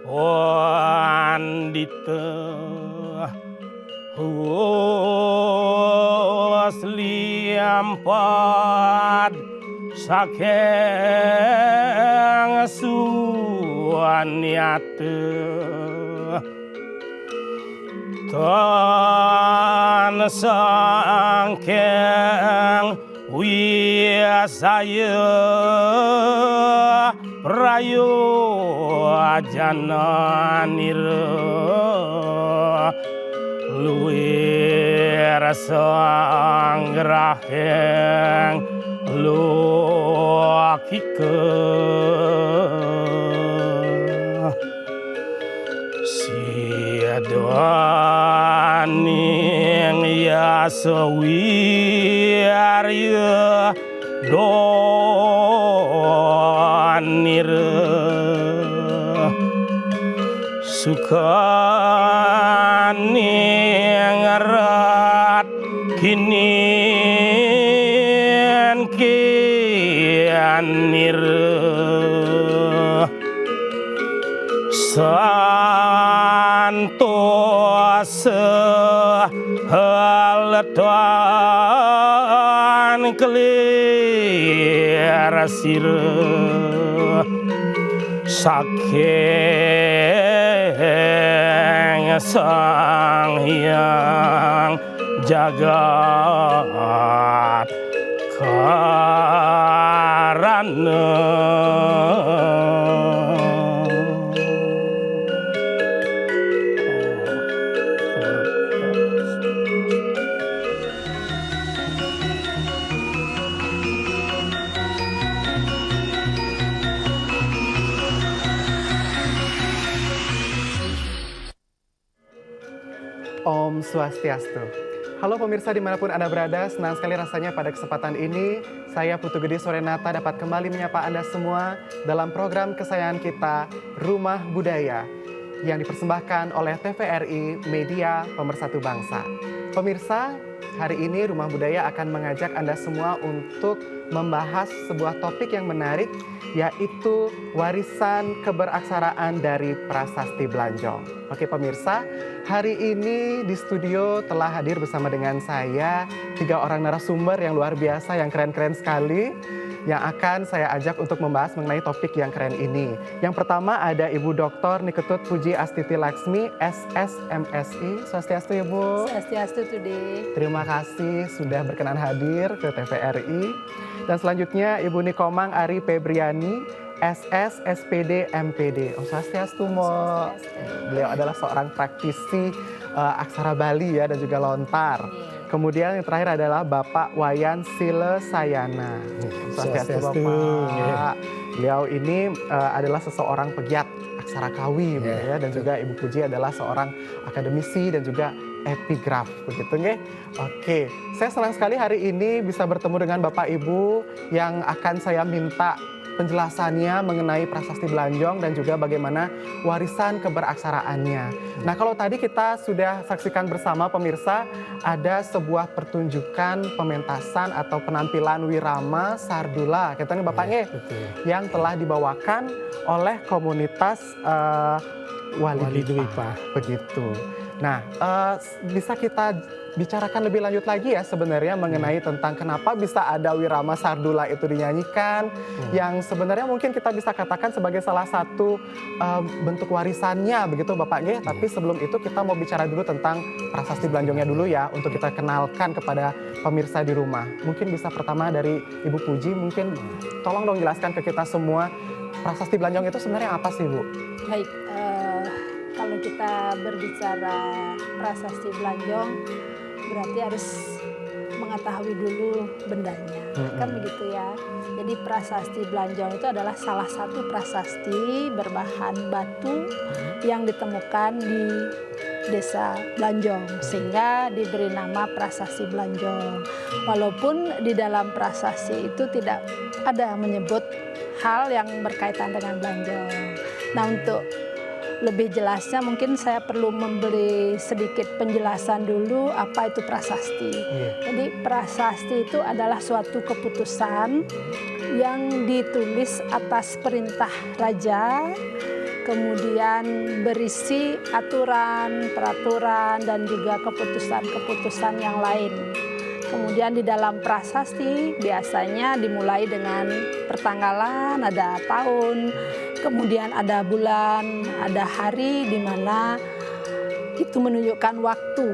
Wandita Liampad Saking Suanyata Tan Sangkeng Wisaya Prayo Jananira Luwir Sanggraheng Lokika Siadaning Yasawirya Donira Sukaning rat kinin kinira Santos haletan kelir sira Saking Sang Hyang Jagat Karana Om Swastiastu. Halo pemirsa dimanapun Anda berada, senang sekali rasanya pada kesempatan ini saya Putu Gede Sorenata dapat kembali menyapa Anda semua dalam program kesayangan kita Rumah Budaya yang dipersembahkan oleh TVRI Media Pemersatu Bangsa. Pemirsa, hari ini Rumah Budaya akan mengajak Anda semua untuk membahas sebuah topik yang menarik, yaitu warisan keberaksaraan dari Prasasti Blanjong. Oke pemirsa, hari ini di studio telah hadir bersama dengan saya 3 orang narasumber yang luar biasa, yang keren-keren sekali, yang akan saya ajak untuk membahas mengenai topik yang keren ini. Yang pertama ada Ibu Dr. Niketut Puji Astiti Laksmi, SSMSI. Swastiastu ya Bu. Swastiastu today. Terima kasih sudah berkenan hadir ke TVRI. Dan selanjutnya Ibu Nikomang Ari Febriani, SS, SPD, MPD. Om Swastiastu Mo. Beliau adalah seorang praktisi aksara Bali ya dan juga lontar. Kemudian yang terakhir adalah Bapak Wayan Sile Sayana. Swastiastu Bapak. Beliau ini adalah seseorang pegiat aksara kawi ya, dan juga Ibu Puji adalah seorang akademisi dan juga epigraf, begitu nggih? Oke, saya senang sekali hari ini bisa bertemu dengan Bapak Ibu yang akan saya minta penjelasannya mengenai Prasasti Blanjong dan juga bagaimana warisan keberaksaraannya. Nah, kalau tadi kita sudah saksikan bersama pemirsa, ada sebuah pertunjukan pementasan atau penampilan Wirama Sardula, kita nih Bapak nggih, yang telah dibawakan oleh komunitas Wali Dwipa, begitu. Nah, bisa kita bicarakan lebih lanjut lagi ya sebenarnya mengenai tentang kenapa bisa ada Wirama Sardula itu dinyanyikan, yang sebenarnya mungkin kita bisa katakan sebagai salah satu bentuk warisannya begitu Bapak nggih. Tapi sebelum itu kita mau bicara dulu tentang Prasasti Blanjongnya dulu ya, untuk kita kenalkan kepada pemirsa di rumah. Mungkin bisa pertama dari Ibu Puji, mungkin tolong dong jelaskan ke kita semua Prasasti Blanjong itu sebenarnya apa sih Bu? Baik, kalau kita berbicara Prasasti Blanjong berarti harus mengetahui dulu bendanya, kan begitu ya. Jadi Prasasti Blanjong itu adalah salah satu prasasti berbahan batu yang ditemukan di Desa Blanjong, sehingga diberi nama Prasasti Blanjong. Walaupun di dalam prasasti itu tidak ada menyebut hal yang berkaitan dengan Blanjong. Nah, untuk lebih jelasnya mungkin saya perlu memberi sedikit penjelasan dulu apa itu prasasti. Jadi prasasti itu adalah suatu keputusan yang ditulis atas perintah raja, kemudian berisi aturan, peraturan, dan juga keputusan-keputusan yang lain. Kemudian di dalam prasasti biasanya dimulai dengan pertanggalan, ada tahun, kemudian ada bulan, ada hari di mana itu menunjukkan waktu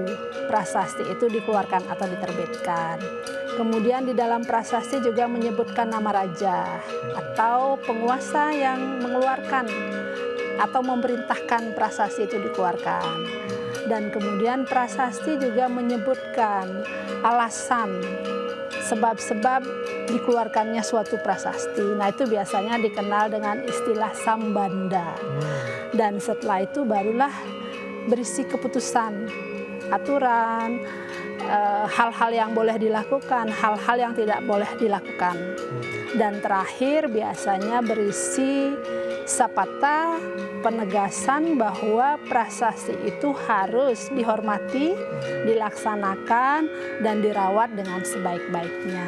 prasasti itu dikeluarkan atau diterbitkan. Kemudian di dalam prasasti juga menyebutkan nama raja atau penguasa yang mengeluarkan atau memerintahkan prasasti itu dikeluarkan. Dan kemudian prasasti juga menyebutkan alasan sebab-sebab dikeluarkannya suatu prasasti. Nah, itu biasanya dikenal dengan istilah sambanda. Dan setelah itu barulah berisi keputusan, aturan, hal-hal yang boleh dilakukan, hal-hal yang tidak boleh dilakukan. Dan terakhir biasanya berisi sapata, penegasan bahwa prasasti itu harus dihormati, dilaksanakan, dan dirawat dengan sebaik-baiknya.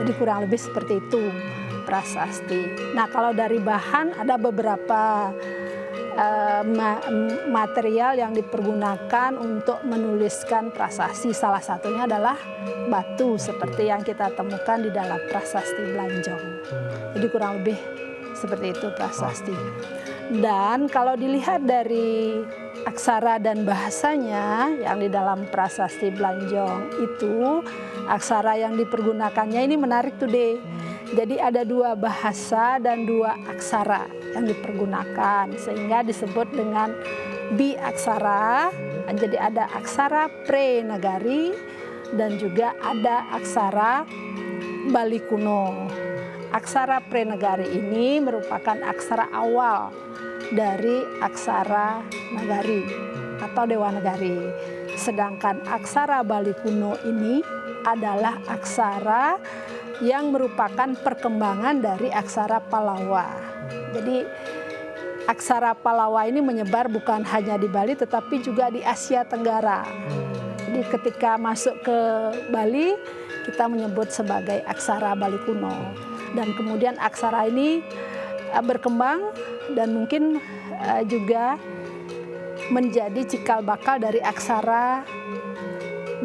Jadi kurang lebih seperti itu prasasti. Nah, kalau dari bahan ada beberapa material yang dipergunakan untuk menuliskan prasasti. Salah satunya adalah batu seperti yang kita temukan di dalam prasasti Blanjong. Jadi kurang lebih seperti itu prasasti. Dan kalau dilihat dari aksara dan bahasanya yang di dalam prasasti Blanjong itu, aksara yang dipergunakannya ini menarik tuh deh. Jadi ada 2 bahasa dan 2 aksara yang dipergunakan sehingga disebut dengan bi-aksara. Jadi ada aksara pre-nagari dan juga ada aksara Bali kuno. Aksara pre-nagari ini merupakan aksara awal dari aksara nagari atau Dewanagari. Sedangkan aksara Bali kuno ini adalah aksara yang merupakan perkembangan dari aksara Palawa. Jadi aksara Palawa ini menyebar bukan hanya di Bali tetapi juga di Asia Tenggara. Jadi ketika masuk ke Bali kita menyebut sebagai aksara Bali kuno. Dan kemudian aksara ini berkembang dan mungkin juga menjadi cikal bakal dari aksara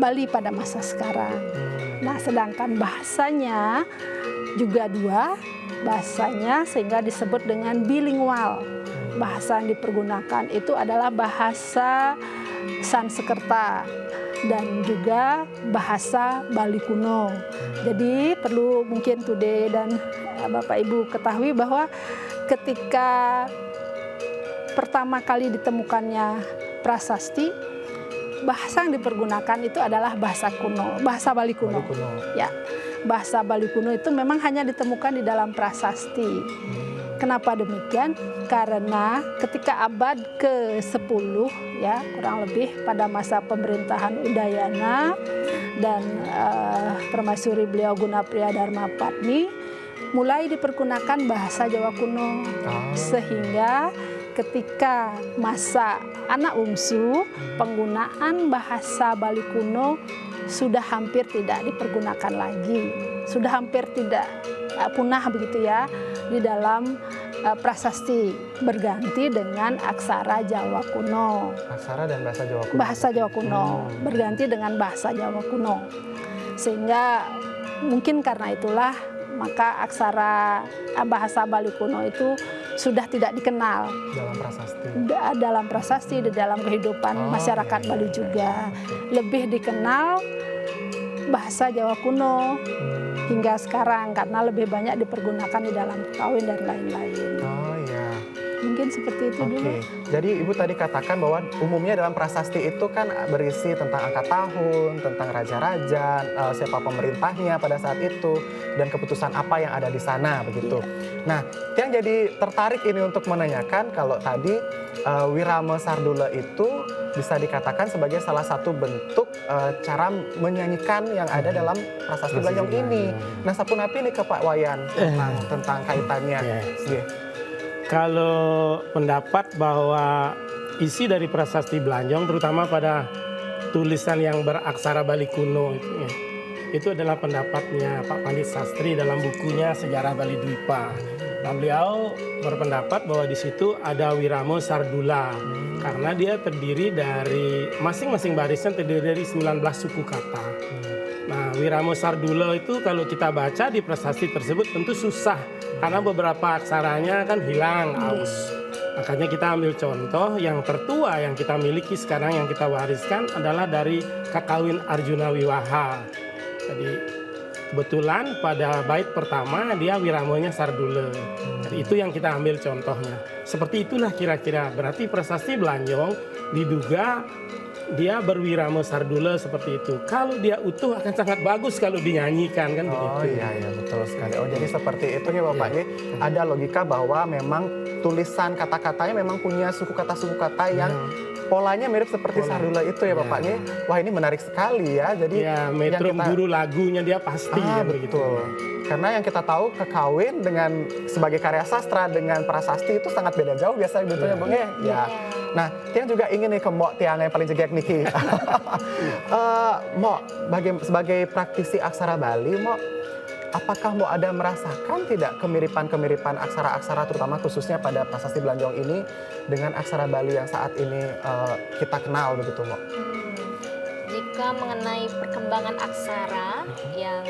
Bali pada masa sekarang. Nah, sedangkan bahasanya juga 2 bahasanya sehingga disebut dengan bilingual. Bahasa yang dipergunakan itu adalah bahasa Sanskerta dan juga bahasa Bali kuno. Jadi perlu mungkin Today dan Bapak Ibu ketahui bahwa ketika pertama kali ditemukannya prasasti, bahasa yang dipergunakan itu adalah bahasa kuno, bahasa Bali kuno. Ya, bahasa Bali kuno itu memang hanya ditemukan di dalam prasasti. Kenapa demikian? Karena ketika abad ke-10 ya kurang lebih pada masa pemerintahan Udayana dan permaisuri beliau Gunapriya Dharmapatni mulai dipergunakan bahasa Jawa kuno. Sehingga ketika masa anak bungsu, penggunaan bahasa Bali kuno sudah hampir tidak dipergunakan lagi. Sudah hampir tidak punah begitu ya di dalam prasasti, berganti dengan aksara Jawa kuno. Aksara dan bahasa Jawa kuno. Bahasa Jawa kuno berganti dengan bahasa Jawa kuno. Sehingga mungkin karena itulah maka aksara bahasa Bali kuno itu sudah tidak dikenal dalam prasasti, di dalam kehidupan masyarakat Bali juga. Lebih dikenal bahasa Jawa kuno hingga sekarang karena lebih banyak dipergunakan di dalam kawin dan lain-lain. Mungkin seperti itu dulu. Jadi Ibu tadi katakan bahwa umumnya dalam prasasti itu kan berisi tentang angka tahun, tentang raja-raja, siapa pemerintahnya pada saat itu, dan keputusan apa yang ada di sana begitu. Nah, yang jadi tertarik ini untuk menanyakan kalau tadi Wirama Sardula itu bisa dikatakan sebagai salah satu bentuk cara menyanyikan yang ada dalam prasasti Blanjong ini. Nah, sapunapi nih ke Pak Wayan tentang kaitannya. Kalau pendapat bahwa isi dari prasasti Blanjong terutama pada tulisan yang beraksara Bali kuno itu ya, itu adalah pendapatnya Pak Pandit Sastri dalam bukunya Sejarah Bali Dwipa. Nah, beliau berpendapat bahwa di situ ada Wiramo Sardula karena dia terdiri dari masing-masing barisan terdiri dari 19 suku kata. Nah, Wiramo Sardula itu kalau kita baca di prasasti tersebut tentu susah karena beberapa aksaranya kan hilang, aus. Makanya kita ambil contoh yang tertua yang kita miliki sekarang yang kita wariskan adalah dari Kakawin Arjuna Wiwaha. Jadi kebetulan pada bait pertama dia wiramonya Sardula. Jadi itu yang kita ambil contohnya. Seperti itulah kira-kira. Berarti prasasti Belanjong diduga dia berwiramo Sardula seperti itu. Kalau dia utuh akan sangat bagus kalau dinyanyikan kan begitu. Oh iya betul sekali. Oh jadi seperti itu ya Bapak ya. Ada logika bahwa memang tulisan kata-katanya memang punya suku kata yang polanya mirip seperti Sardula itu ya Bapak ya. Wah ini menarik sekali ya. Jadi ya metrum guru lagunya dia pasti ya begitu. Karena yang kita tahu Kakawin dengan sebagai karya sastra dengan prasasti itu sangat beda jauh biasanya betulnya Bung ya. Ya. Nah, Tiang juga ingin nih ke Mbok Tiang yang paling jegek niki. Mbok, sebagai praktisi aksara Bali, Mbok, apakah Mbok ada merasakan tidak kemiripan-kemiripan aksara-aksara terutama khususnya pada prasasti Belanjong ini dengan aksara Bali yang saat ini kita kenal begitu, Mbok? Jika mengenai perkembangan aksara yang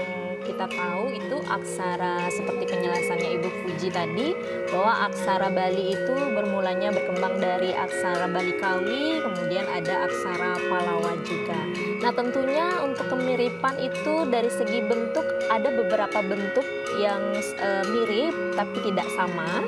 kita tahu itu aksara seperti penjelasannya Ibu Puji tadi bahwa aksara Bali itu bermulanya berkembang dari aksara Bali Kawi, kemudian ada aksara Palawa juga. Nah tentunya untuk kemiripan itu dari segi bentuk ada beberapa bentuk yang mirip tapi tidak sama.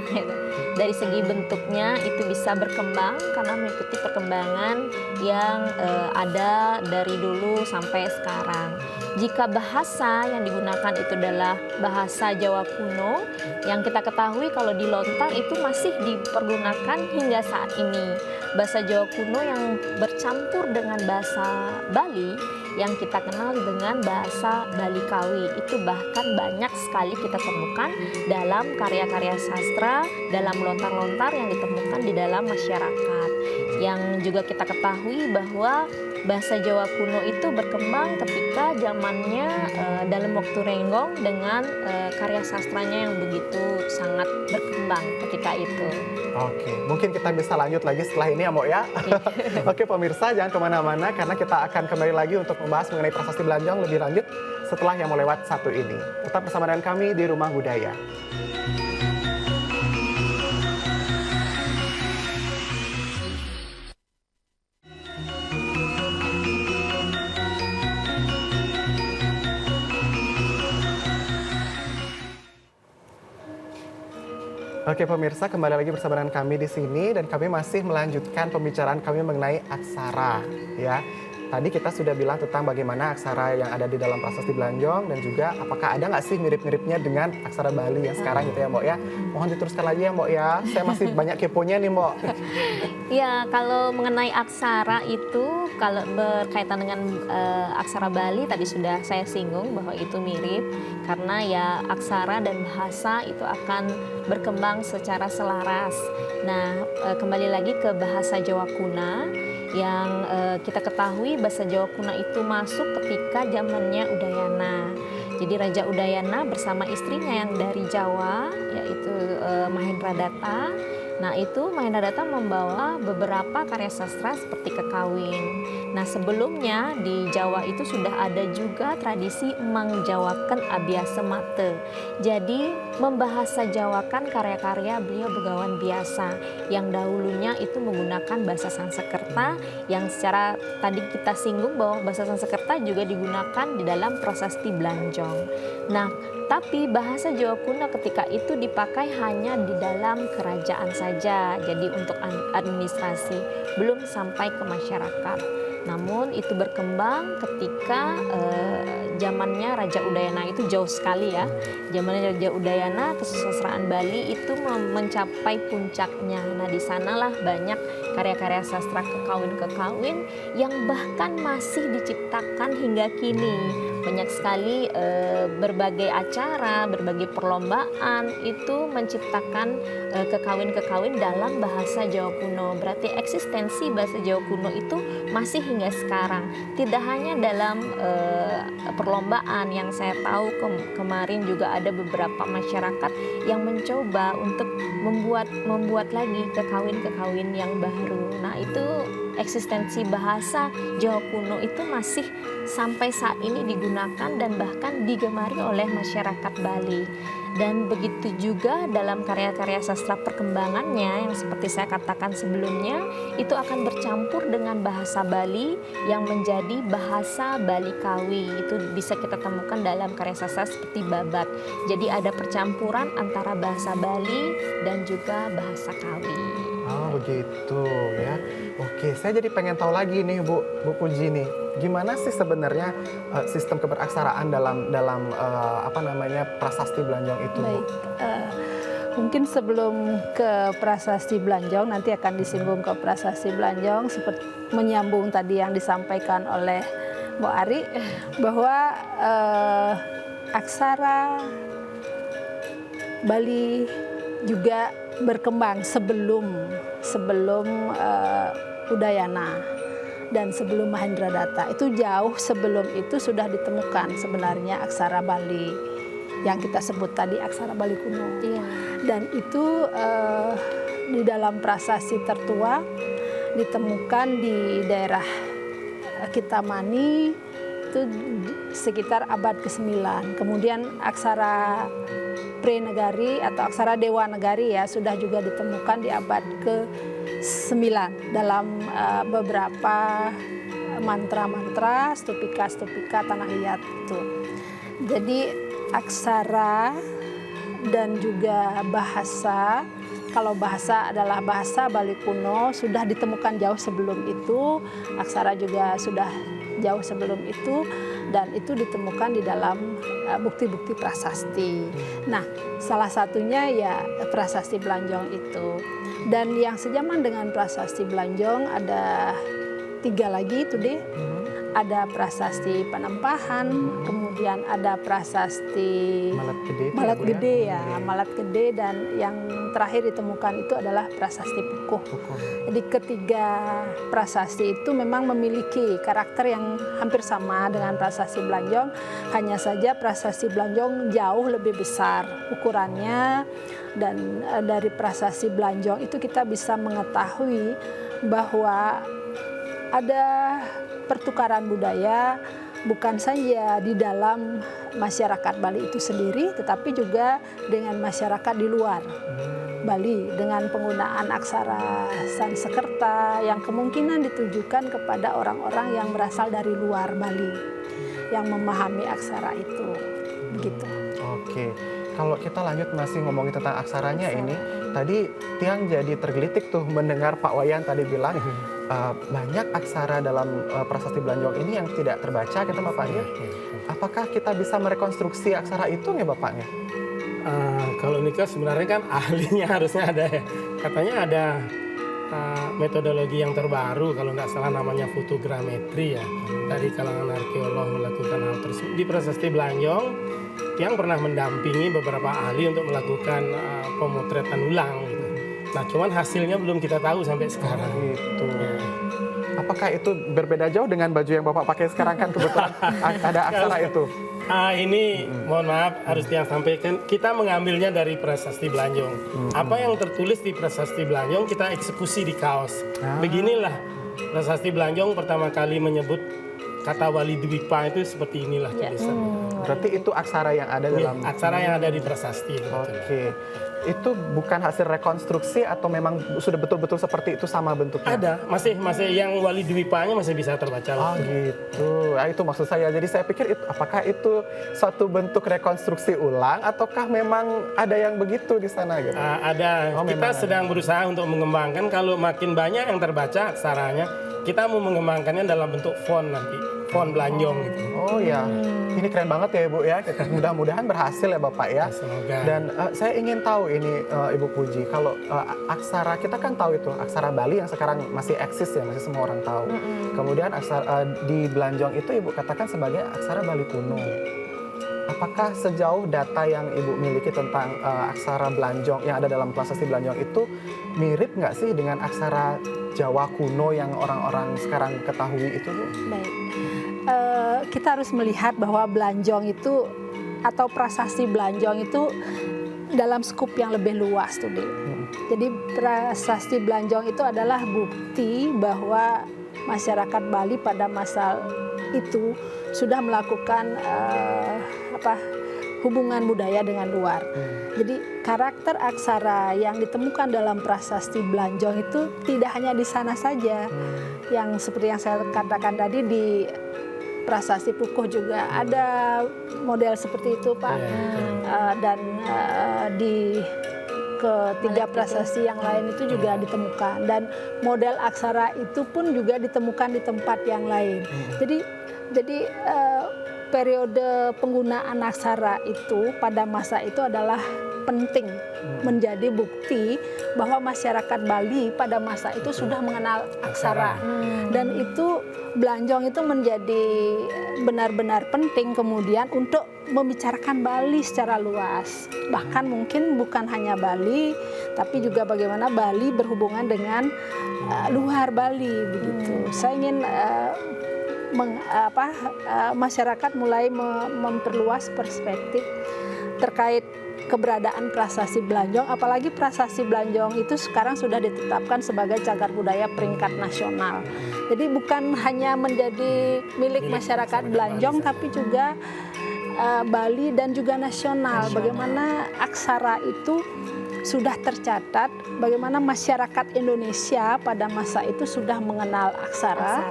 Dari segi bentuknya itu bisa berkembang karena mengikuti perkembangan yang ada dari dulu sampai sekarang. Jika bahasa yang digunakan itu adalah bahasa Jawa kuno, yang kita ketahui kalau di Lontar itu masih dipergunakan hingga saat ini. Bahasa Jawa kuno yang bercampur dengan bahasa Bali yang kita kenal dengan bahasa Bali Kawi. Itu bahkan banyak sekali kita temukan dalam karya-karya sastra, dalam lontar-lontar yang ditemukan di dalam masyarakat. Yang juga kita ketahui bahwa bahasa Jawa kuno itu berkembang ketika zamannya dalam waktu Renggong dengan karya sastranya yang begitu sangat berkembang ketika itu. Oke, mungkin kita bisa lanjut lagi setelah ini ya Mbok ya. Oke pemirsa jangan kemana-mana karena kita akan kembali lagi untuk membahas mengenai prasasti Belanjong lebih lanjut setelah yang mau lewat satu ini. Tetap bersama dengan kami di Rumah Budaya. Oke pemirsa, kembali lagi bersama dengan kami di sini dan kami masih melanjutkan pembicaraan kami mengenai aksara ya. Tadi kita sudah bilang tentang bagaimana aksara yang ada di dalam prasasti Belanjong dan juga apakah ada nggak sih mirip-miripnya dengan aksara Bali yang sekarang gitu ya Mbok ya. Mohon diteruskan lagi ya Mbok ya. Saya masih banyak keponya nih Mbok. Ya, kalau mengenai aksara itu kalau berkaitan dengan aksara Bali tadi sudah saya singgung bahwa itu mirip karena ya aksara dan bahasa itu akan berkembang secara selaras. Nah, kembali lagi ke bahasa Jawa Kuna yang kita ketahui bahasa Jawa Kuna itu masuk ketika zamannya Udayana. Jadi Raja Udayana bersama istrinya yang dari Jawa yaitu Mahendradatta. Nah itu Mahendradatta membawa beberapa karya sastra seperti Kakawin. Nah sebelumnya di Jawa itu sudah ada juga tradisi mengjawakan Abiyasa Mate. Jadi membahasa Jawakan karya-karya beliau Begawan Biasa yang dahulunya itu menggunakan bahasa Sanskerta yang secara tadi kita singgung bahwa bahasa Sanskerta juga digunakan di dalam prasasti Belanjong. Nah tapi bahasa Jawa kuno ketika itu dipakai hanya di dalam kerajaan saja, jadi untuk administrasi, belum sampai ke masyarakat. Namun itu berkembang ketika zamannya Raja Udayana itu jauh sekali ya. Zamannya Raja Udayana kesusastraan Bali itu mencapai puncaknya. Nah di sanalah banyak karya-karya sastra Kakawin-Kakawin yang bahkan masih diciptakan hingga kini. Banyak sekali berbagai acara, berbagai perlombaan itu menciptakan kekawin-kekawin dalam bahasa Jawa kuno. Berarti eksistensi bahasa Jawa kuno itu masih hingga sekarang. Tidak hanya dalam perlombaan, yang saya tahu kemarin juga ada beberapa masyarakat yang mencoba untuk membuat lagi kekawin-kekawin yang baru. Nah, itu eksistensi bahasa Jawa kuno itu masih sampai saat ini digunakan dan bahkan digemari oleh masyarakat Bali. Dan begitu juga dalam karya-karya sastra perkembangannya yang seperti saya katakan sebelumnya, itu akan bercampur dengan bahasa Bali yang menjadi bahasa Bali Kawi. Itu bisa kita temukan dalam karya sastra seperti Babat. Jadi ada percampuran antara bahasa Bali dan juga bahasa Kawi. Oh begitu ya. Oke, saya jadi pengen tahu lagi nih Bu Puji nih. Gimana sih sebenarnya sistem keberaksaraan dalam prasasti Blanjong itu? Baik, mungkin sebelum ke prasasti Blanjong, nanti akan disinggung ke prasasti Blanjong, seperti menyambung tadi yang disampaikan oleh Bu Ari, bahwa aksara Bali juga berkembang sebelum Udayana dan sebelum Mahendradatta. Itu jauh sebelum itu sudah ditemukan sebenarnya aksara Bali yang kita sebut tadi aksara Bali kuno. Iya. Dan itu di dalam prasasti tertua ditemukan di daerah Kitamani itu sekitar abad ke-9. Kemudian aksara Prenegari atau aksara Dewa Negari ya sudah juga ditemukan di abad ke-9 dalam beberapa mantra-mantra, stupika-stupika tanah liat itu. Jadi aksara dan juga bahasa, kalau bahasa adalah bahasa Bali kuno sudah ditemukan jauh sebelum itu, aksara juga sudah jauh sebelum itu, dan itu ditemukan di dalam bukti-bukti prasasti. Nah, salah satunya ya prasasti Blanjong itu. Dan yang sejaman dengan prasasti Blanjong ada 3 lagi itu deh. Ada prasasti Panempahan, kemudian ada prasasti Malat Gede ya, Malat Gede, dan yang terakhir ditemukan itu adalah prasasti Pukuh. Jadi ketiga prasasti itu memang memiliki karakter yang hampir sama dengan prasasti Blanjong, hanya saja prasasti Blanjong jauh lebih besar ukurannya, dan dari prasasti Blanjong itu kita bisa mengetahui bahwa ada pertukaran budaya bukan saja di dalam masyarakat Bali itu sendiri, tetapi juga dengan masyarakat di luar Bali dengan penggunaan aksara Sansekerta yang kemungkinan ditujukan kepada orang-orang yang berasal dari luar Bali yang memahami aksara itu. Begitu. Oke. Kalau kita lanjut masih ngomongin tentang aksaranya ini, tadi Tiang jadi tergelitik tuh mendengar Pak Wayan tadi bilang banyak aksara dalam prasasti Blanjong ini yang tidak terbaca gitu Bapaknya. Apakah kita bisa merekonstruksi aksara itu nih Bapaknya? Kalau nikah sebenarnya kan ahlinya harusnya ada ya. Katanya ada metodologi yang terbaru kalau nggak salah namanya fotogrametri ya. Dari kalangan arkeolog melakukan hal tersebut. Di prasasti Blanjong yang pernah mendampingi beberapa ahli untuk melakukan pemotretan ulang gitu. Nah, cuman hasilnya belum kita tahu sampai sekarang. Gitu. Apakah itu berbeda jauh dengan baju yang Bapak pakai sekarang kan kebetulan ada aksara itu? Ini mohon maaf harus Tiang sampaikan, kita mengambilnya dari prasasti Blanjong. Apa yang tertulis di prasasti Blanjong kita eksekusi di kaos. Beginilah prasasti Blanjong pertama kali menyebut kata Wali Dwipa itu seperti inilah tulisannya. Berarti itu aksara yang ada dalam aksara yang ada di prasasti. Oke. Itu bukan hasil rekonstruksi atau memang sudah betul-betul seperti itu sama bentuknya? Ada, masih yang Wali Dwipanya masih bisa terbaca. Oh gitu. Nah, itu maksud saya. Jadi saya pikir apakah itu suatu bentuk rekonstruksi ulang ataukah memang ada yang begitu di sana gitu? Ada. Kita sedang berusaha untuk mengembangkan, kalau makin banyak yang terbaca aksaranya, kita mau mengembangkannya dalam bentuk font nanti. font Belanjong gitu. Oh ya, ini keren banget ya Ibu ya. Mudah-mudahan berhasil ya Bapak ya. Semoga. Dan saya ingin tahu ini Ibu Puji, kalau aksara kita kan tahu itu aksara Bali yang sekarang masih eksis ya, masih semua orang tahu. Kemudian aksara di Belanjong itu Ibu katakan sebagai aksara Bali kuno. Apakah sejauh data yang Ibu miliki tentang aksara Belanjong yang ada dalam prasasti Belanjong itu mirip nggak sih dengan aksara Jawa kuno yang orang-orang sekarang ketahui itu Bu? Baik. Kita harus melihat bahwa Belanjong itu atau prasasti Belanjong itu dalam skup yang lebih luas tuh, Dek. Jadi prasasti Belanjong itu adalah bukti bahwa masyarakat Bali pada masa itu sudah melakukan hubungan budaya dengan luar. Jadi karakter aksara yang ditemukan dalam prasasti Belanjong itu tidak hanya di sana saja. Yang seperti yang saya katakan tadi di prasasti Pukuh juga ada model seperti itu, Pak. Dan di ketiga prasasti yang lain itu juga ditemukan, dan model aksara itu pun juga ditemukan di tempat yang lain. Jadi periode penggunaan aksara itu pada masa itu adalah penting, menjadi bukti bahwa masyarakat Bali pada masa itu sudah mengenal aksara. Dan itu Belanjong itu menjadi benar-benar penting kemudian untuk membicarakan Bali secara luas. Bahkan mungkin bukan hanya Bali, tapi juga bagaimana Bali berhubungan dengan luar Bali begitu. Saya ingin masyarakat mulai memperluas perspektif terkait keberadaan prasasti Belanjong, apalagi prasasti Belanjong itu sekarang sudah ditetapkan sebagai cagar budaya peringkat nasional. Jadi bukan hanya menjadi milik masyarakat Belanjong, tapi juga Bali dan juga nasional. Bagaimana aksara itu sudah tercatat, bagaimana masyarakat Indonesia pada masa itu sudah mengenal aksara.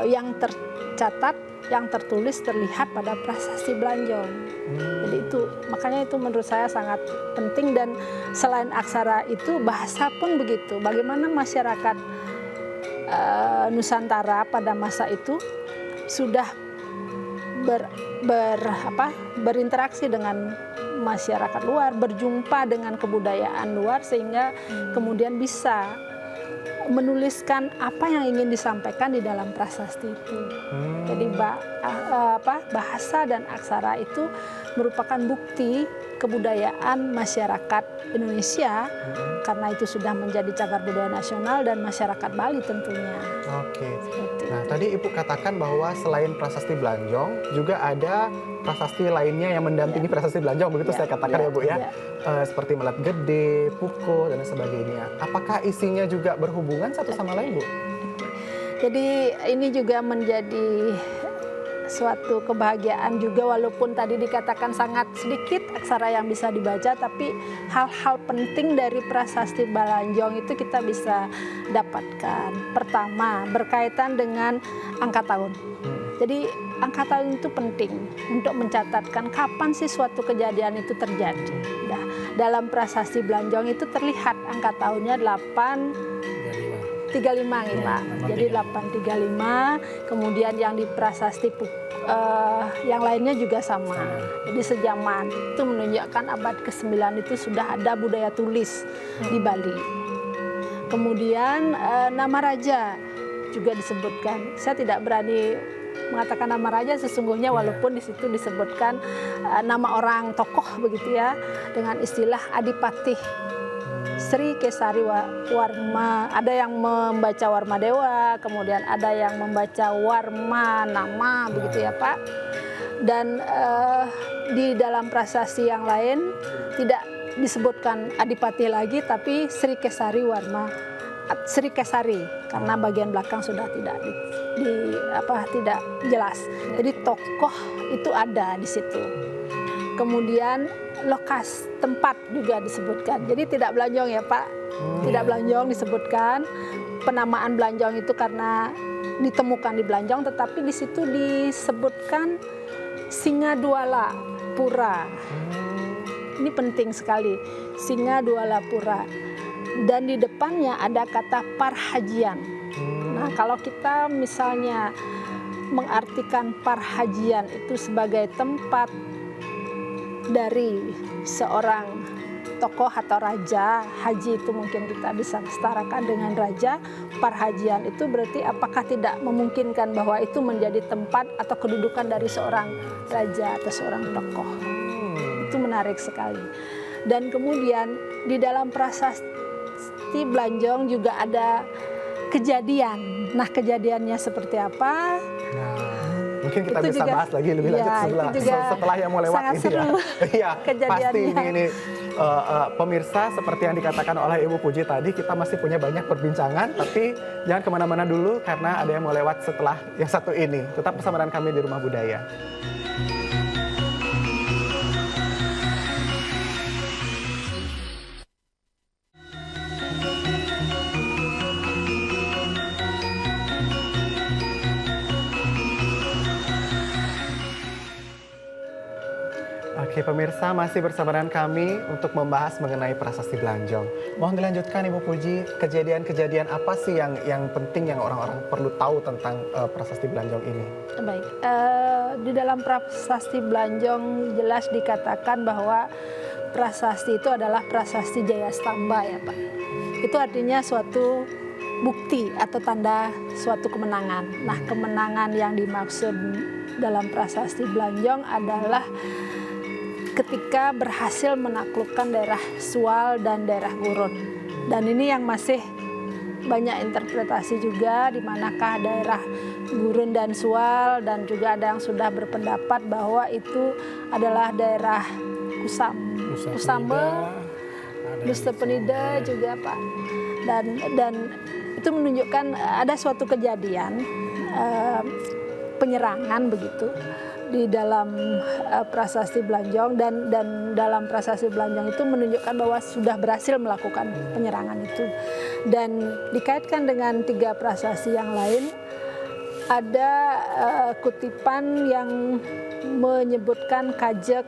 Yang tercatat, yang tertulis terlihat pada prasasti Belanjong. Jadi itu, makanya itu menurut saya sangat penting. Dan selain aksara itu, bahasa pun begitu. Bagaimana masyarakat Nusantara pada masa itu sudah berinteraksi dengan masyarakat luar, berjumpa dengan kebudayaan luar, sehingga kemudian bisa menuliskan apa yang ingin disampaikan di dalam prasasti itu. Jadi bahasa dan aksara itu merupakan bukti kebudayaan masyarakat Indonesia, karena itu sudah menjadi cagar budaya nasional dan masyarakat Bali tentunya. Oke. Nah, tadi Ibu katakan bahwa selain prasasti Belanjong juga ada prasasti lainnya yang mendampingi prasasti Belanjong, begitu saya katakan ya Bu ya. Seperti Melat Gede, Pukuh dan sebagainya. Apakah isinya juga berhubungan satu sama lain, Bu? Jadi ini juga menjadi suatu kebahagiaan juga, walaupun tadi dikatakan sangat sedikit aksara yang bisa dibaca, tapi hal-hal penting dari prasasti Belanjong itu kita bisa dapatkan. Pertama, berkaitan dengan angka tahun. Jadi angka tahun itu penting untuk mencatatkan kapan sih suatu kejadian itu terjadi. Nah, dalam prasasti Belanjong itu terlihat angka tahunnya 835 nih Pak. Jadi 835, kemudian yang di prasasti yang lainnya juga sama. Jadi sejaman. Itu menunjukkan abad ke-9 itu sudah ada budaya tulis di Bali. Kemudian nama raja juga disebutkan. Saya tidak berani mengatakan nama raja sesungguhnya, walaupun di situ disebutkan nama orang tokoh begitu ya, dengan istilah Adipati Sri Kesari Warma. Ada yang membaca Warma Dewa, kemudian ada yang membaca Warma Nama begitu ya Pak. Dan di dalam prasasti yang lain tidak disebutkan Adipati lagi, tapi Sri Kesari Warma, Sri Kesari, karena bagian belakang sudah tidak tidak jelas. Jadi tokoh itu ada di situ. Kemudian lokasi tempat juga disebutkan. Jadi tidak Belanjong ya Pak, tidak Belanjong disebutkan. Penamaan Belanjong itu karena ditemukan di Belanjong, tetapi di situ disebutkan Singaduala Pura. Ini penting sekali, Singaduala Pura. Dan di depannya ada kata Parhajian. Nah, kalau kita misalnya mengartikan Parhajian itu sebagai tempat dari seorang tokoh atau raja. Haji itu mungkin kita bisa setarakan dengan raja. Parhajian itu berarti apakah tidak memungkinkan bahwa itu menjadi tempat atau kedudukan dari seorang raja atau seorang tokoh. Itu menarik sekali. Dan kemudian di dalam prasasti Blanjong juga ada kejadian. Nah, kejadiannya seperti apa? Mungkin kita Itu bisa juga- bahas lagi lebih Iya, lanjut itu juga setelah yang mau lewat sangat ini ya. seru Iya, pasti kejadiannya. ini pemirsa seperti yang dikatakan oleh Ibu Puji tadi, kita masih punya banyak perbincangan, tapi jangan kemana-mana dulu karena ada yang mau lewat setelah yang satu ini. Tetap bersama dengan kami di Rumah Budaya. Oke pemirsa, masih bersama dengan kami untuk membahas mengenai prasasti Blanjong. Mohon dilanjutkan Ibu Puji, kejadian-kejadian apa sih yang penting yang orang-orang perlu tahu tentang prasasti Blanjong ini? Baik, di dalam prasasti Blanjong jelas dikatakan bahwa prasasti itu adalah prasasti Jaya Stamba ya Pak. Itu artinya suatu bukti atau tanda suatu kemenangan. Nah, kemenangan yang dimaksud dalam prasasti Blanjong adalah ketika berhasil menaklukkan daerah Sual dan daerah Gurun. Dan ini yang masih banyak interpretasi juga, di manakah daerah Gurun dan Sual, dan juga ada yang sudah berpendapat bahwa itu adalah daerah Kusame, Dusta Penida juga Pak. Dan itu menunjukkan ada suatu kejadian penyerangan begitu di dalam prasasti Blanjong, dan dalam prasasti Blanjong itu menunjukkan bahwa sudah berhasil melakukan penyerangan itu. Dan dikaitkan dengan 3 prasasti yang lain, ada kutipan yang menyebutkan kaje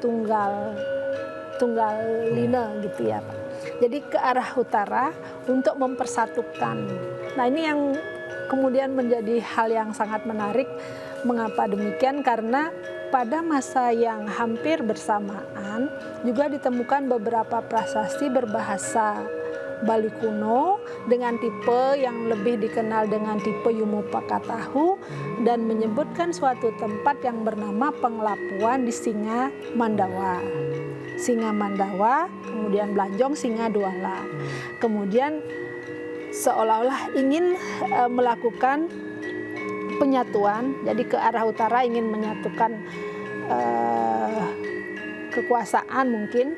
tunggal lina gitu ya Pak. Jadi ke arah utara untuk mempersatukan. Nah, ini yang kemudian menjadi hal yang sangat menarik. Mengapa demikian? Karena pada masa yang hampir bersamaan juga ditemukan beberapa prasasti berbahasa Bali kuno dengan tipe yang lebih dikenal dengan tipe Yumupakatahu, dan menyebutkan suatu tempat yang bernama Penglapuan di Singa Mandawa. Singa Mandawa, kemudian Blanjong Singa Duala. Kemudian seolah-olah ingin melakukan penyatuan, jadi ke arah utara ingin menyatukan kekuasaan mungkin.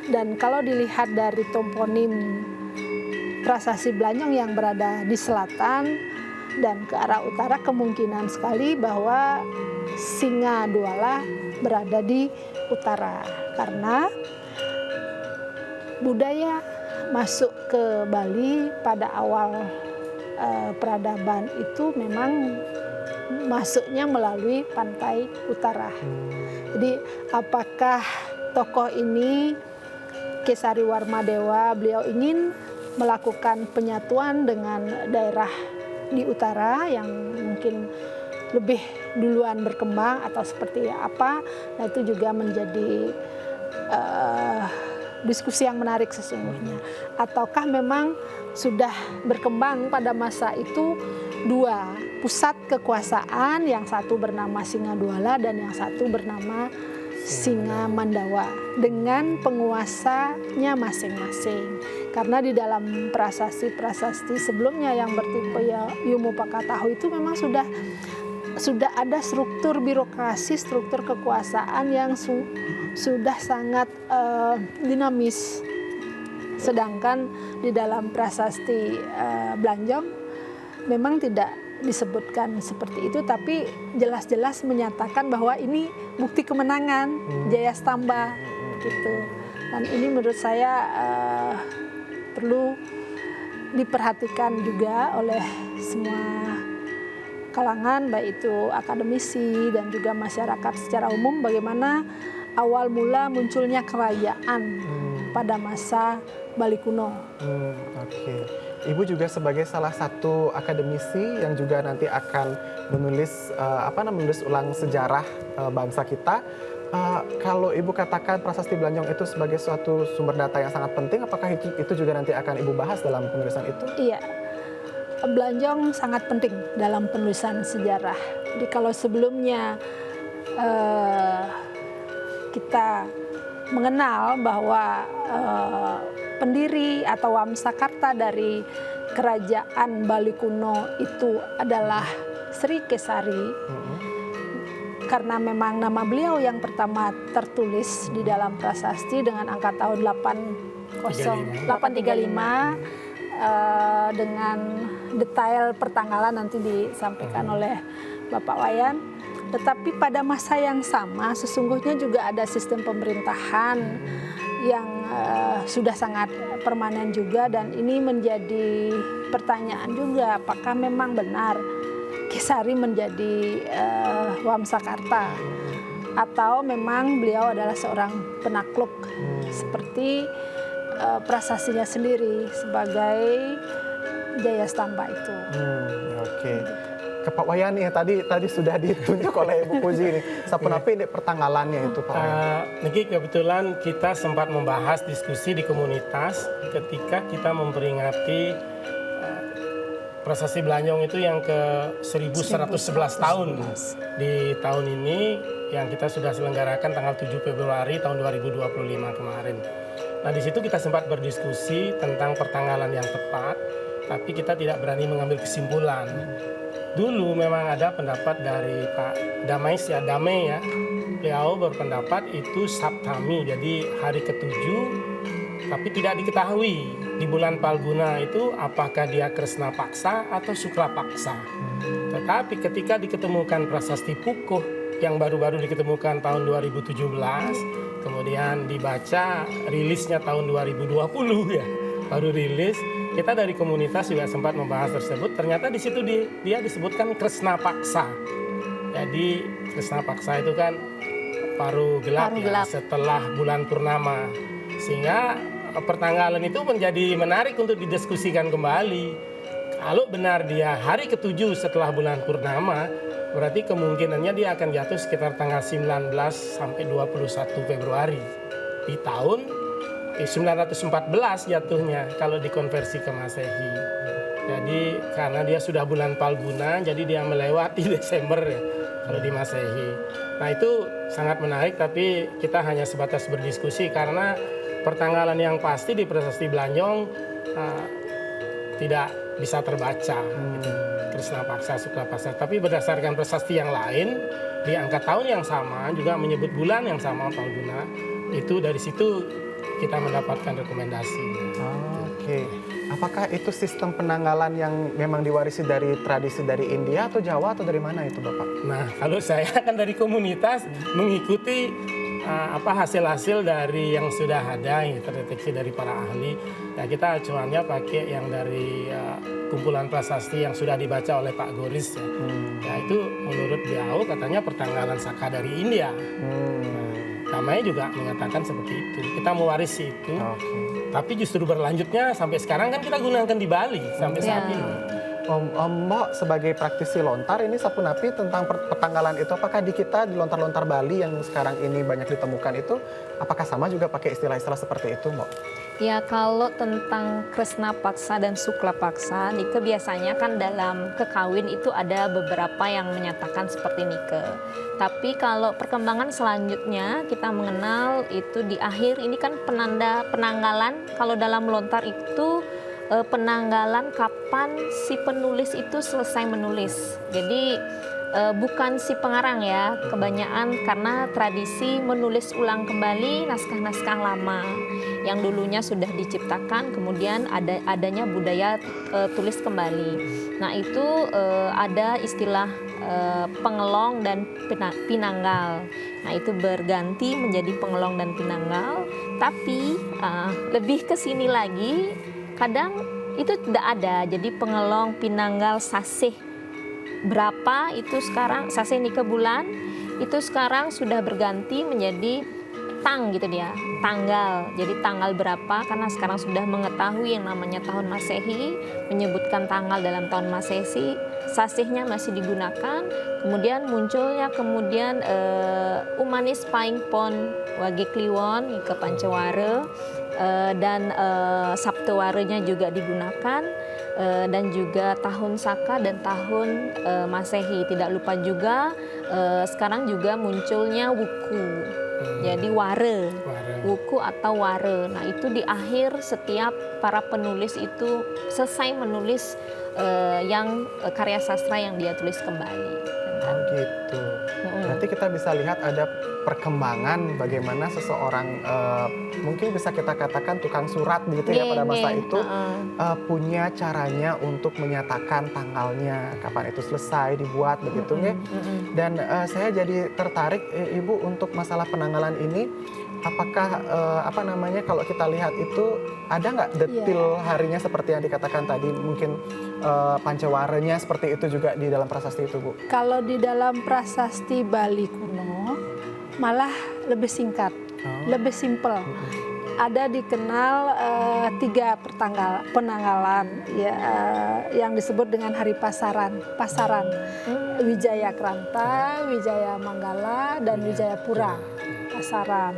Dan kalau dilihat dari toponim prasasti Blanjong yang berada di selatan dan ke arah utara, kemungkinan sekali bahwa Singa Duala berada di utara, karena budaya masuk ke Bali pada awal peradaban itu memang masuknya melalui pantai utara. Jadi apakah tokoh ini Kesari Warmadewa, beliau ingin melakukan penyatuan dengan daerah di utara yang mungkin lebih duluan berkembang atau seperti apa? Nah, itu juga menjadi diskusi yang menarik sesungguhnya. Ataukah memang sudah berkembang pada masa itu 2 pusat kekuasaan, yang satu bernama Singa Duala dan yang satu bernama Singa Mandawa, dengan penguasanya masing-masing. Karena di dalam prasasti sebelumnya yang bertipe Yumupakatahu itu memang sudah ada struktur birokrasi, struktur kekuasaan yang sudah sangat dinamis. Sedangkan di dalam prasasti Blanjong memang tidak disebutkan seperti itu, tapi jelas-jelas menyatakan bahwa ini bukti kemenangan Jaya Stamba gitu. Dan ini menurut saya perlu diperhatikan juga oleh semua kalangan, baik itu akademisi dan juga masyarakat secara umum, bagaimana awal mula munculnya kerajaan pada masa Bali kuno. Oke. Ibu juga sebagai salah satu akademisi yang juga nanti akan menulis menulis ulang sejarah bangsa kita. Kalau Ibu katakan prasasti Blanjong itu sebagai suatu sumber data yang sangat penting, apakah itu juga nanti akan Ibu bahas dalam penulisan itu? Iya, Blanjong sangat penting dalam penulisan sejarah. Jadi kalau sebelumnya kita mengenal bahwa pendiri atau Wamsakarta dari kerajaan Bali kuno itu adalah Sri Kesari, karena memang nama beliau yang pertama tertulis di dalam prasasti dengan angka tahun 835 dengan detail pertanggalan nanti disampaikan oleh Bapak Wayan. Tetapi pada masa yang sama sesungguhnya juga ada sistem pemerintahan yang sudah sangat permanen juga, dan ini menjadi pertanyaan juga apakah memang benar Kesari menjadi Wamsakarta atau memang beliau adalah seorang penakluk seperti prasastinya sendiri sebagai Jaya Stamba itu. Oke. Ke Pak Wayan nih, tadi sudah ditunjuk oleh Ibu Puji nih. Sapunapi ini pertanggalannya itu Pak Wayan. Niki kebetulan kita sempat membahas diskusi di komunitas ketika kita memperingati prasasti Blanjong itu yang ke 1111 tahun. Di tahun ini yang kita sudah selenggarakan tanggal 7 Februari tahun 2025 kemarin. Nah, di situ kita sempat berdiskusi tentang pertanggalan yang tepat, tapi kita tidak berani mengambil kesimpulan. Dulu memang ada pendapat dari Pak Damai ya, beliau berpendapat itu Saptami, jadi hari ke-7, tapi tidak diketahui di bulan Palguna itu apakah dia Kresna Paksa atau Sukla Paksa. Tetapi ketika diketemukan prasasti Pukuh yang baru-baru diketemukan tahun 2017, kemudian dibaca rilisnya tahun 2020 ya, baru rilis. Kita dari komunitas juga sempat membahas tersebut. Ternyata di situ dia disebutkan Kresna Paksa. Jadi Kresna Paksa itu kan paruh gelap setelah bulan purnama. Sehingga pertanggalan itu menjadi menarik untuk didiskusikan kembali. Kalau benar dia hari ke-7 setelah bulan purnama, berarti kemungkinannya dia akan jatuh sekitar tanggal 19 sampai 21 Februari di tahun 914 jatuhnya kalau dikonversi ke Masehi. Jadi karena dia sudah bulan Palguna, jadi dia melewati Desember ya kalau di Masehi. Nah itu sangat menarik, tapi kita hanya sebatas berdiskusi karena pertanggalan yang pasti di prasasti Blanjong tidak bisa terbaca, gitu. Kresna Paksa, Sukla Paksa. Tapi berdasarkan prasasti yang lain di angka tahun yang sama juga menyebut bulan yang sama Palguna. Itu dari situ kita mendapatkan rekomendasi. Oke. Apakah itu sistem penanggalan yang memang diwarisi dari tradisi dari India atau Jawa atau dari mana itu Bapak? Nah, kalau saya kan dari komunitas mengikuti hasil-hasil dari yang sudah ada yang terdeteksi dari para ahli. Ya kita acuannya pakai yang dari kumpulan prasasti yang sudah dibaca oleh Pak Goris ya. Ya itu menurut beliau katanya pertanggalan Saka dari India. Damai juga mengatakan seperti itu. Kita mewarisi itu. Tapi justru berlanjutnya sampai sekarang kan kita gunakan di Bali sampai saat ini. Mbak sebagai praktisi lontar ini Sapunapi tentang pertanggalan itu, apakah di kita di lontar-lontar Bali yang sekarang ini banyak ditemukan itu apakah sama juga pakai istilah-istilah seperti itu Mbak? Ya kalau tentang Kresna Paksa dan Sukla Paksa, Nike biasanya kan dalam kekawin itu ada beberapa yang menyatakan seperti Nike. Tapi kalau perkembangan selanjutnya kita mengenal itu di akhir ini kan penanggalan kalau dalam lontar itu penanggalan kapan si penulis itu selesai menulis. Jadi bukan si pengarang ya, kebanyakan karena tradisi menulis ulang kembali naskah-naskah lama yang dulunya sudah diciptakan, kemudian adanya budaya tulis kembali. Nah itu ada istilah pengelong dan pinanggal. Nah itu berganti menjadi pengelong dan pinanggal. Tapi lebih ke sini lagi, kadang itu tidak ada. Jadi pengelong, pinanggal, sasih berapa itu sekarang, sasih Nike bulan itu sekarang sudah berganti menjadi tang gitu dia, tanggal. Jadi tanggal berapa, karena sekarang sudah mengetahui yang namanya tahun Masehi, menyebutkan tanggal dalam tahun Masehi, sasihnya masih digunakan. Kemudian munculnya Umanis Paing Pon Wage Kliwon ke Pancawara, dan Sabtuwaranya juga digunakan, dan juga tahun Saka dan tahun Masehi. Tidak lupa juga sekarang juga munculnya Wuku. Jadi ware, wuku atau ware. Nah itu di akhir setiap para penulis itu selesai menulis karya sastra yang dia tulis kembali. Oh gitu. Berarti kita bisa lihat ada perkembangan bagaimana seseorang mungkin bisa kita katakan tukang surat begitu ya pada masa itu punya caranya untuk menyatakan tanggalnya, kapan itu selesai dibuat begitu ya. Dan saya jadi tertarik Ibu untuk masalah penanggalan ini. Apakah kalau kita lihat itu ada nggak detil harinya seperti yang dikatakan tadi, mungkin pancawaranya seperti itu juga di dalam prasasti itu Bu? Kalau di dalam prasasti Bali kuno malah lebih singkat, lebih simpel. Ada dikenal 3 penanggalan ya, yang disebut dengan hari pasaran. Wijaya Kranta, Wijaya Manggala, dan Wijaya Pura. Pasaran.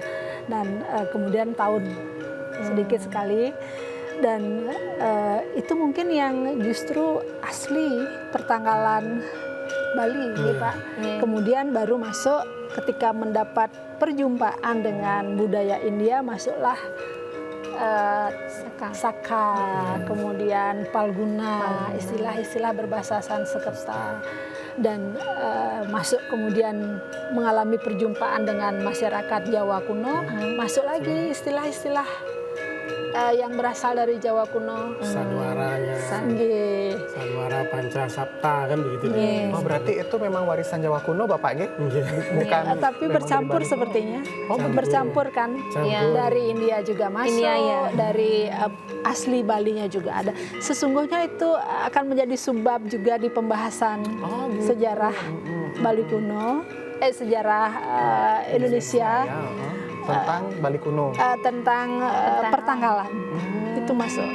Dan kemudian tahun sedikit sekali. Dan itu mungkin yang justru asli pertanggalan Bali, ya, Pak. Kemudian baru masuk ketika mendapat perjumpaan dengan budaya India, masuklah Saka, kemudian Palguna, istilah-istilah berbahasa Sanskerta, dan masuk kemudian mengalami perjumpaan dengan masyarakat Jawa kuno, masuk lagi istilah-istilah yang berasal dari Jawa kuno. Sadwaranya, Sadwara Panca Sapta kan begitu. Oh berarti itu memang warisan Jawa kuno Bapak ya? Bukan tapi bercampur sepertinya. Bercampur kan. Dari India juga masuk, dari asli Balinya juga ada. Sesungguhnya itu akan menjadi subbab juga di pembahasan sejarah Bali kuno, sejarah Indonesia. Tentang Bali kuno, tentang pertanggalan itu masuk.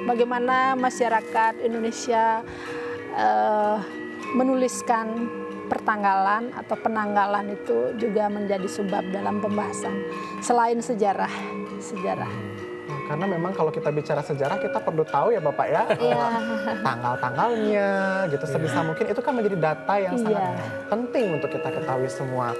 Bagaimana masyarakat Indonesia menuliskan pertanggalan atau penanggalan itu juga menjadi sebab dalam pembahasan selain sejarah. Karena memang kalau kita bicara sejarah kita perlu tahu ya Bapak ya, tanggal-tanggalnya gitu sebisa mungkin itu kan menjadi data yang sangat penting untuk kita ketahui semua.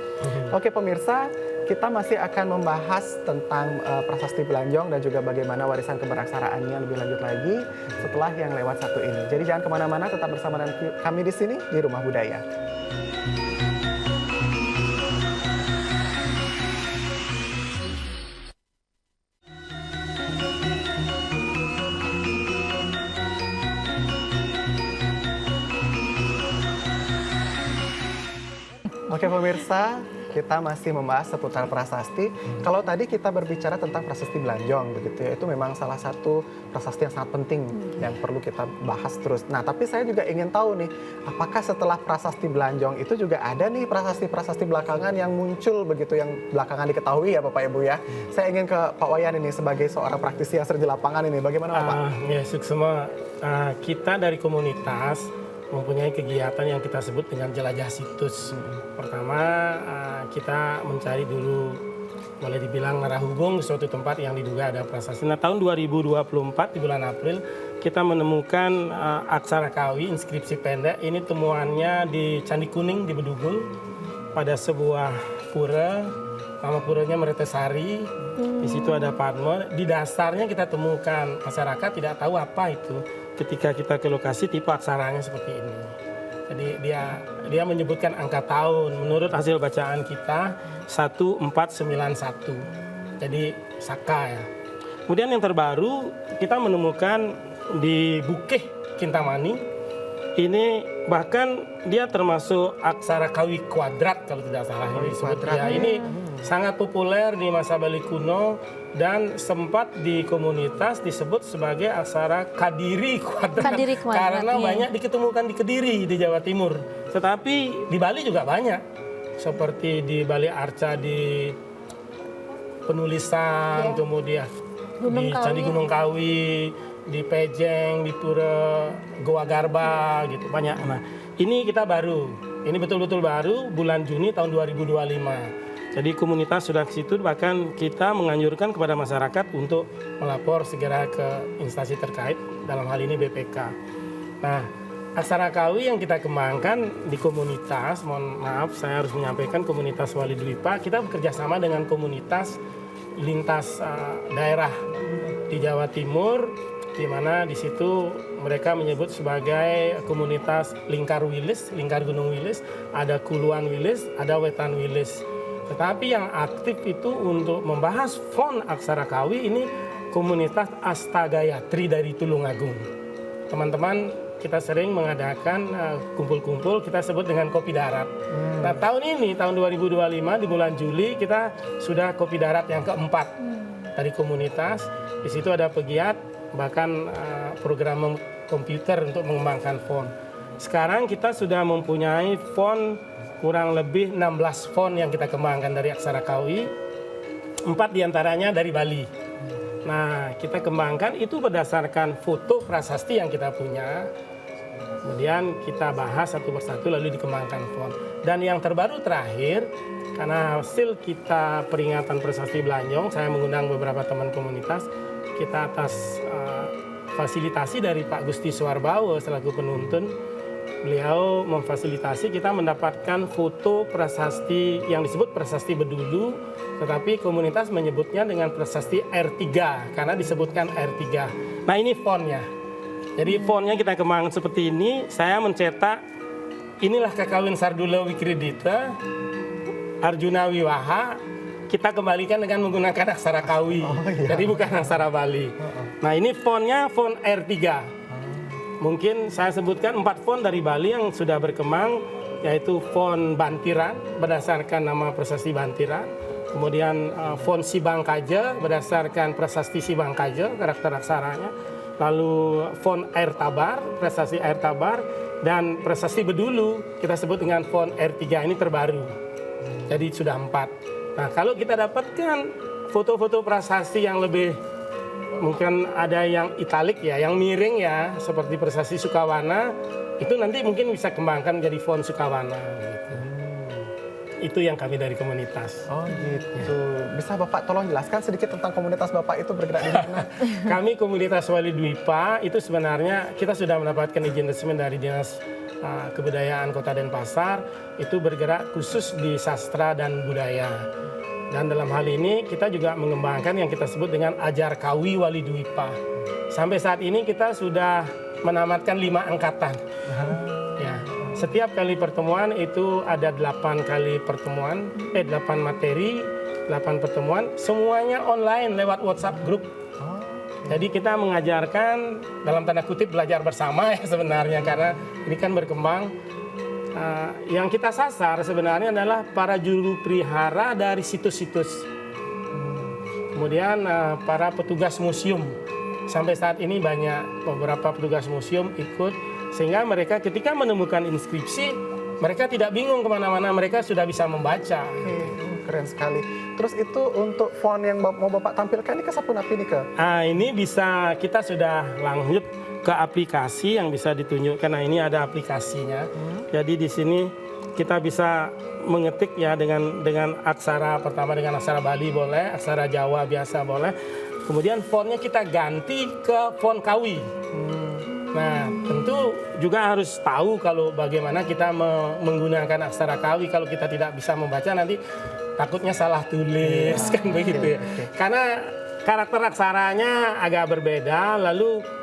Oke pemirsa, kita masih akan membahas tentang prasasti Belanjong dan juga bagaimana warisan keberaksaraannya lebih lanjut lagi setelah yang lewat satu ini. Jadi jangan kemana-mana, tetap bersama dengan kami di sini di Rumah Budaya. Oke pemirsa, kita masih membahas seputar prasasti. Kalau tadi kita berbicara tentang prasasti Belanjong begitu ya, itu memang salah satu prasasti yang sangat penting yang perlu kita bahas terus. Nah, tapi saya juga ingin tahu nih, apakah setelah prasasti Belanjong itu juga ada nih prasasti-prasasti belakangan yang muncul begitu, yang belakangan diketahui ya Bapak Ibu ya. Saya ingin ke Pak Wayan ini sebagai seorang praktisi yang sering di lapangan ini, bagaimana Pak? Ya, Suksema, kita dari komunitas mempunyai kegiatan yang kita sebut dengan jelajah situs. Pertama, kita mencari dulu, boleh dibilang narahubung suatu tempat yang diduga ada prasasti. Nah, tahun 2024 di bulan April kita menemukan aksara kawi, inskripsi pendek. Ini temuannya di Candi Kuning di Bedugul pada sebuah pura. Nama puranya Meretesari. Di situ ada Padma. Di dasarnya kita temukan, masyarakat tidak tahu apa itu. Ketika kita ke lokasi, tipe aksaranya seperti ini. Jadi dia menyebutkan angka tahun. Menurut hasil bacaan kita 1491. Jadi Saka ya. Kemudian yang terbaru kita menemukan di Bukeh Kintamani. Ini bahkan dia termasuk aksara kawi kuadrat kalau tidak salah ini disebut. Ya, ini sangat populer di masa Bali kuno dan sempat di komunitas disebut sebagai aksara Kadiri kuadrat, karena banyak diketemukan di Kediri di Jawa Timur. Tetapi di Bali juga banyak, seperti di Bali Arca di penulisan, kemudian Gunung di Candi Kawi. Gunung Kawi, di Pejeng, di Pura Goa Garba gitu banyak. Nah, ini kita baru. Ini betul-betul baru bulan Juni tahun 2025. Jadi komunitas sudah ke situ, bahkan kita menganjurkan kepada masyarakat untuk melapor segera ke instansi terkait, dalam hal ini BPK. Nah, aksara Kawi yang kita kembangkan di komunitas, mohon maaf saya harus menyampaikan komunitas Wali Dwipa, kita bekerja sama dengan komunitas lintas daerah di Jawa Timur, di mana di situ mereka menyebut sebagai komunitas Lingkar Wilis, Lingkar Gunung Wilis, ada Kuluan Wilis, ada Wetan Wilis. Tetapi yang aktif itu untuk membahas font aksara Kawi ini komunitas Astagayatri dari Tulungagung. Teman-teman, kita sering mengadakan kumpul-kumpul, kita sebut dengan Kopi Darat. Nah, tahun ini, tahun 2025 di bulan Juli kita sudah Kopi Darat yang keempat dari komunitas. Di situ ada pegiat, bahkan program komputer untuk mengembangkan font. Sekarang kita sudah mempunyai font kurang lebih 16 font yang kita kembangkan dari aksara Kawi, 4 diantaranya dari Bali. Nah, kita kembangkan itu berdasarkan foto prasasti yang kita punya, kemudian kita bahas satu persatu lalu dikembangkan font. Dan yang terbaru terakhir, karena hasil kita peringatan prasasti Belanjong, saya mengundang beberapa teman komunitas, kita atas fasilitasi dari Pak Gusti Suwarbawo selaku penuntun, beliau memfasilitasi kita mendapatkan foto prasasti yang disebut prasasti Bedulu, tetapi komunitas menyebutnya dengan prasasti R3 karena disebutkan R3. Nah, ini fontnya. Jadi fontnya kita kembangkan seperti ini. Saya mencetak, inilah Kakawin Sardula Wikridita, Arjuna Wiwaha. Kita kembalikan dengan menggunakan aksara Kawi. Jadi bukan aksara Bali. Nah, ini fontnya font R3. Mungkin saya sebutkan 4 font dari Bali yang sudah berkembang, yaitu font Bantiran berdasarkan nama prasasti Bantiran, kemudian font Sibangkaja berdasarkan prasasti Sibangkaja, karakter aksaranya, lalu font Air Tabar, prasasti Air Tabar, dan prasasti Bedulu kita sebut dengan font R3, ini terbaru. Jadi sudah 4. Nah, kalau kita dapatkan foto-foto prasasti yang lebih, mungkin ada yang italik ya, yang miring ya, seperti prasasti Sukawana, itu nanti mungkin bisa kembangkan jadi font Sukawana gitu. Itu yang kami dari komunitas. Oh gitu. Bisa Bapak tolong jelaskan sedikit tentang komunitas Bapak itu bergerak di mana? Kami komunitas Wali Dwipa itu sebenarnya kita sudah mendapatkan izin resmi dari Dinas Kebudayaan Kota Denpasar, itu bergerak khusus di sastra dan budaya. Dan dalam hal ini kita juga mengembangkan yang kita sebut dengan Ajar Kawi Wali Dwipa. Sampai saat ini kita sudah menamatkan 5 angkatan. Ya, setiap kali pertemuan itu ada 8 kali pertemuan, 8 materi, 8 pertemuan, semuanya online lewat WhatsApp group. Jadi kita mengajarkan dalam tanda kutip belajar bersama ya sebenarnya, karena ini kan berkembang. Yang kita sasar sebenarnya adalah para juru pelihara dari situs-situs. Kemudian para petugas museum. Sampai saat ini banyak beberapa petugas museum ikut, sehingga mereka ketika menemukan inskripsi, mereka tidak bingung kemana-mana, mereka sudah bisa membaca. Keren sekali. Terus itu untuk font yang mau Bapak tampilkan ini ke Sapun Api ini ke? Ini bisa, kita sudah lanjut ke aplikasi yang bisa ditunjukkan. Nah, ini ada aplikasinya. Jadi di sini kita bisa mengetik ya dengan aksara pertama, dengan aksara Bali boleh, aksara Jawa biasa boleh. Kemudian fontnya kita ganti ke font Kawi. Nah, tentu juga harus tahu kalau bagaimana kita menggunakan aksara Kawi. Kalau kita tidak bisa membaca nanti takutnya salah tulis kan begitu ya. Karena karakter aksaranya agak berbeda. Lalu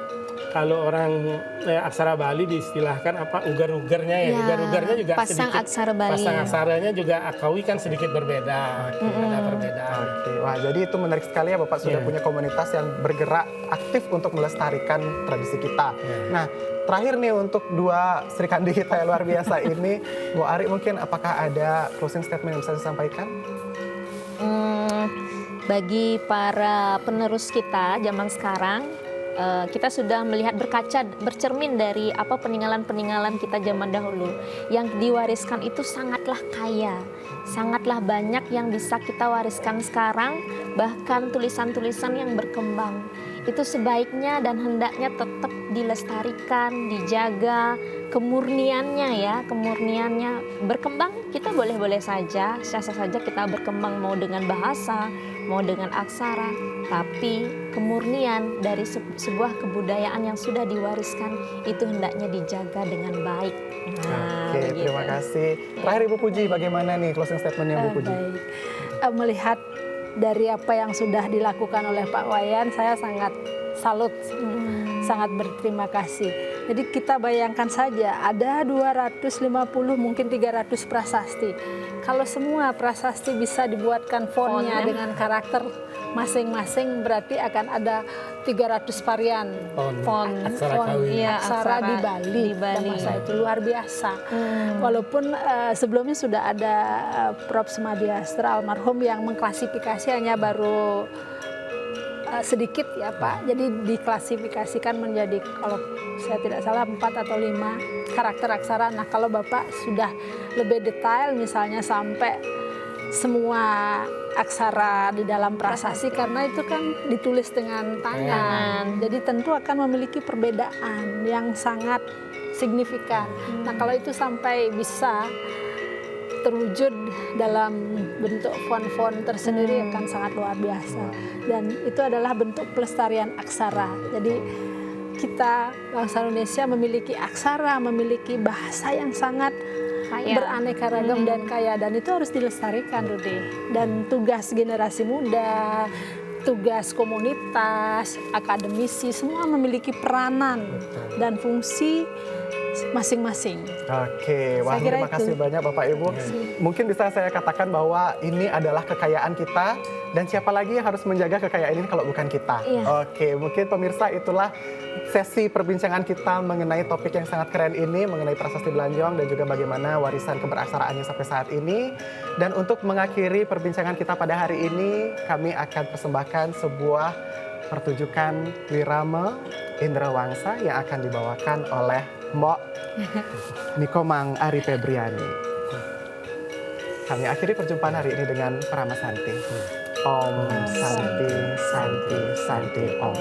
kalau orang aksara Bali diistilahkan apa, ugar-ugarnya ya, ugar-ugarnya juga pasang sedikit, aksara Bali. pasang aksaranya juga Kawi kan sedikit berbeda, ada perbedaan. Oke, wah jadi itu menarik sekali ya Bapak sudah punya komunitas yang bergerak aktif untuk melestarikan tradisi kita. Nah, terakhir nih untuk 2 Sri Kandi kita yang luar biasa ini, Bu Ari mungkin apakah ada closing statement yang bisa disampaikan? Bagi para penerus kita zaman sekarang, kita sudah melihat berkaca, bercermin dari apa peninggalan-peninggalan kita zaman dahulu. Yang diwariskan itu sangatlah kaya, sangatlah banyak yang bisa kita wariskan sekarang, bahkan tulisan-tulisan yang berkembang. Itu sebaiknya dan hendaknya tetap dilestarikan, dijaga kemurniannya ya, kemurniannya berkembang. Kita boleh-boleh saja, sah-sah saja kita berkembang mau dengan bahasa, mau dengan aksara, tapi kemurnian dari sebuah kebudayaan yang sudah diwariskan itu hendaknya dijaga dengan baik. Oke, begitu. terima kasih. Terakhir Ibu Puji, bagaimana nih closing statementnya Bu Puji? Baik. Melihat dari apa yang sudah dilakukan oleh Pak Wayan, saya sangat salut, sangat berterima kasih. Jadi kita bayangkan saja ada 250 mungkin 300 prasasti. Kalau semua prasasti bisa dibuatkan fontnya dengan karakter masing-masing, berarti akan ada 300 varian Font aksara Kawi. Iya, aksara di Bali. di Bali. Dan masa itu luar biasa. Walaupun sebelumnya sudah ada Prof. Smadiastra almarhum yang mengklasifikasi hanya baru sedikit ya Pak. Jadi diklasifikasikan menjadi, kalau saya tidak salah 4 atau 5 karakter aksara. Nah kalau Bapak sudah lebih detail misalnya sampai semua aksara di dalam prasasti, karena itu kan ditulis dengan tangan. Jadi tentu akan memiliki perbedaan yang sangat signifikan. Nah kalau itu sampai bisa terwujud dalam bentuk font-font tersendiri akan sangat luar biasa. Dan itu adalah bentuk pelestarian aksara. Jadi kita bangsa Indonesia memiliki aksara, memiliki bahasa yang sangat Kaya. beraneka ragam dan kaya, dan itu harus dilestarikan, Rudy. Dan tugas generasi muda, tugas komunitas, akademisi, semua memiliki peranan dan fungsi masing-masing. Oke, wah Saya kira terima kasih itu. banyak Bapak Ibu. Mungkin bisa saya katakan bahwa ini adalah kekayaan kita, dan siapa lagi yang harus menjaga kekayaan ini kalau bukan kita. Iya. Oke, mungkin pemirsa itulah sesi perbincangan kita mengenai topik yang sangat keren ini, mengenai prasasti Belanjong dan juga bagaimana warisan keberaksaraannya sampai saat ini. Dan untuk mengakhiri perbincangan kita pada hari ini, kami akan persembahkan sebuah pertunjukan Wirama Indrawangsa yang akan dibawakan oleh Mbok Nikomang Ari Febriani. Kami akhiri perjumpaan hari ini dengan Parama Santi. Om Santi Santi Santi Om.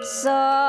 sang